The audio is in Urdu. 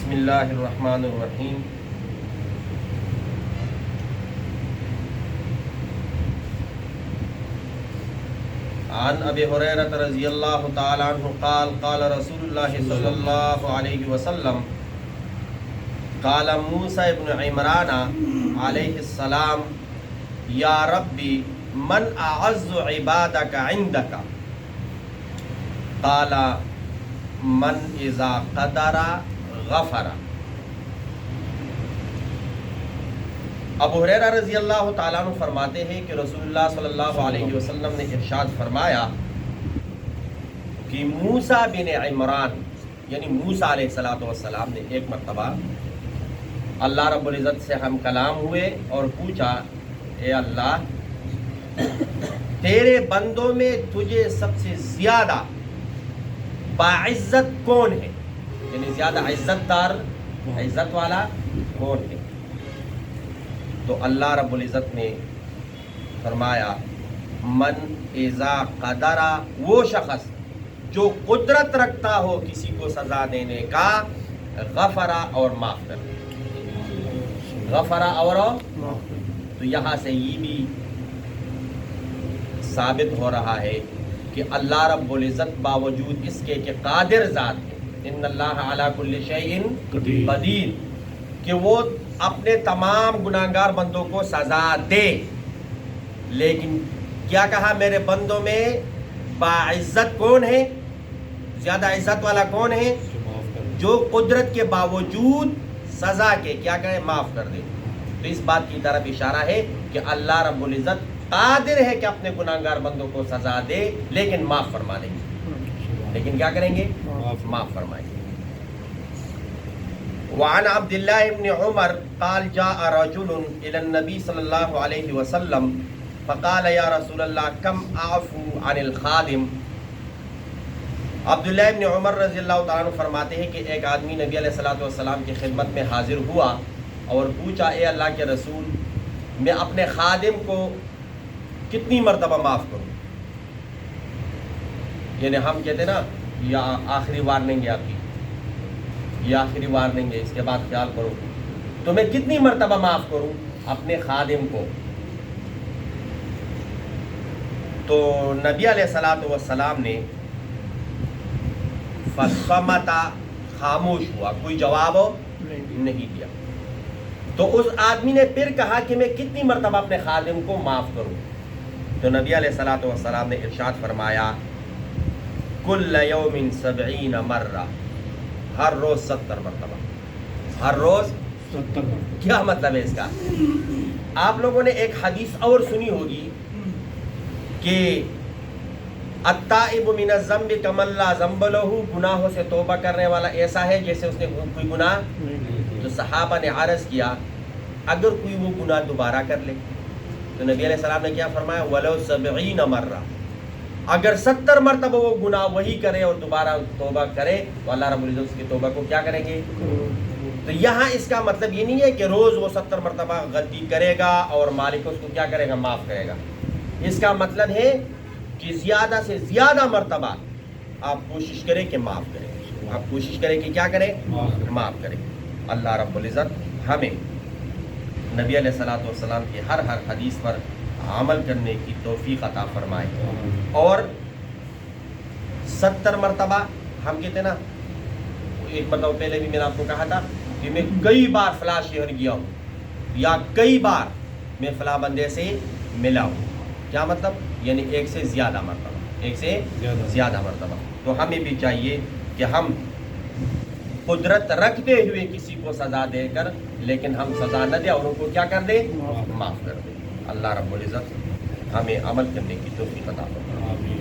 بسم اللہ الرحمن الرحیم۔ عن ابی ہریرہ رضی اللہ تعالی عنہ قال قال رسول اللہ صلی اللہ علیہ وسلم قال موسیٰ ابن عمران علیہ السلام یا ربی من اعز عبادک عندک قال من اذا قدر غفر۔ ابو ہریرہ رضی اللہ تعالیٰ عنہ فرماتے ہیں کہ رسول اللہ صلی اللہ علیہ وسلم نے ارشاد فرمایا کہ موسیٰ بن عمران یعنی موسیٰ علیہ السلام نے ایک مرتبہ اللہ رب العزت سے ہم کلام ہوئے اور پوچھا اے اللہ تیرے بندوں میں تجھے سب سے زیادہ باعزت کون ہے، یعنی زیادہ عزت دار عزت والا کون ہے؟ تو اللہ رب العزت نے فرمایا من اذا قدر، وہ شخص جو قدرت رکھتا ہو کسی کو سزا دینے کا، غفرا اور معاف کر دے، غفرا اور تو یہاں سے یہ بھی ثابت ہو رہا ہے کہ اللہ رب العزت باوجود اس کے کہ قادر ذات ہے، ان اللہ علی کل شیء قدیر، کہ وہ اپنے تمام گناہگار بندوں کو سزا دے، لیکن کیا کہا میرے بندوں میں باعزت کون ہے، زیادہ عزت والا کون ہے، جو قدرت کے باوجود سزا کے کیا کہے معاف کر دے۔ تو اس بات کی طرف اشارہ ہے کہ اللہ رب العزت قادر ہے کہ اپنے گناہگار بندوں کو سزا دے، لیکن معاف فرما دیں گے، لیکن کیا کریں گے، معاف فرمائیں گے۔ وعن عبد الله بن عمر قال جاء رجل الى النبي صلى الله عليه وسلم فقال يا رسول الله كم اعفو عن الخادم۔ عبداللہ ابن عمر رضی اللہ تعالیٰ عنہ فرماتے ہیں کہ ایک آدمی نبی علیہ الصلوۃ والسلام کی خدمت میں حاضر ہوا اور پوچھا اے اللہ کے رسول میں اپنے خادم کو کتنی مرتبہ معاف کروں، یعنی ہم کہتے ہیں نا یا آخری وارننگ ہے آپ کی، یہ آخری وارننگ ہے، اس کے بعد خیال کرو، تو میں کتنی مرتبہ معاف کروں اپنے خادم کو؟ تو نبی علیہ الصلوۃ والسلام نے فصمت، خاموش ہوا، کوئی جواب نہیں دیا۔ تو اس آدمی نے پھر کہا کہ میں کتنی مرتبہ اپنے خادم کو معاف کروں؟ تو نبی علیہ الصلوۃ والسلام نے ارشاد فرمایا کل یوم 70 مرہ، ہر روز 70 مرتبہ، ہر روز 70 مرتبہ۔ کیا مطلب ہے اس کا؟ آپ لوگوں نے ایک حدیث اور سنی ہوگی کہ التائب من الذنب کمن لا ذنب لہ، گناہوں سے توبہ کرنے والا ایسا ہے جیسے اس نے کوئی گناہ۔ تو صحابہ نے عرض کیا اگر کوئی وہ گناہ دوبارہ کر لے، تو نبی علیہ السلام نے کیا فرمایا ولو 70 مرہ، اگر 70 مرتبہ وہ گناہ وہی کرے اور دوبارہ توبہ کرے تو اللہ رب العزت اس کی توبہ کو کیا کریں گے۔ تو یہاں اس کا مطلب یہ نہیں ہے کہ روز وہ 70 مرتبہ غلطی کرے گا اور مالک اس کو کیا کرے گا، معاف کرے گا۔ اس کا مطلب ہے کہ زیادہ سے زیادہ مرتبہ آپ کوشش کریں کہ معاف کریں، آپ کوشش کریں کہ کیا کریں، معاف کریں۔ اللہ رب العزت ہمیں نبی علیہ الصلوۃ والسلام کی ہر حدیث پر عمل کرنے کی توفیق عطا فرمائے۔ اور 70 مرتبہ ہم کہتے ہیں نا، ایک مرتبہ پہلے بھی میں نے آپ کو کہا تھا کہ میں کئی بار فلاں شہر گیا ہوں یا کئی بار میں فلاں بندے سے ملا ہوں، کیا مطلب، یعنی ایک سے زیادہ مرتبہ، ایک سے زیادہ مرتبہ۔ تو ہمیں بھی چاہیے کہ ہم قدرت رکھتے ہوئے کسی کو سزا دے کر لیکن ہم سزا نہ دیں اور ان کو کیا کر دیں، معاف کر دیں۔ اللہ رب العزت ہمیں عمل کرنے کی توفیق عطا فرمائے۔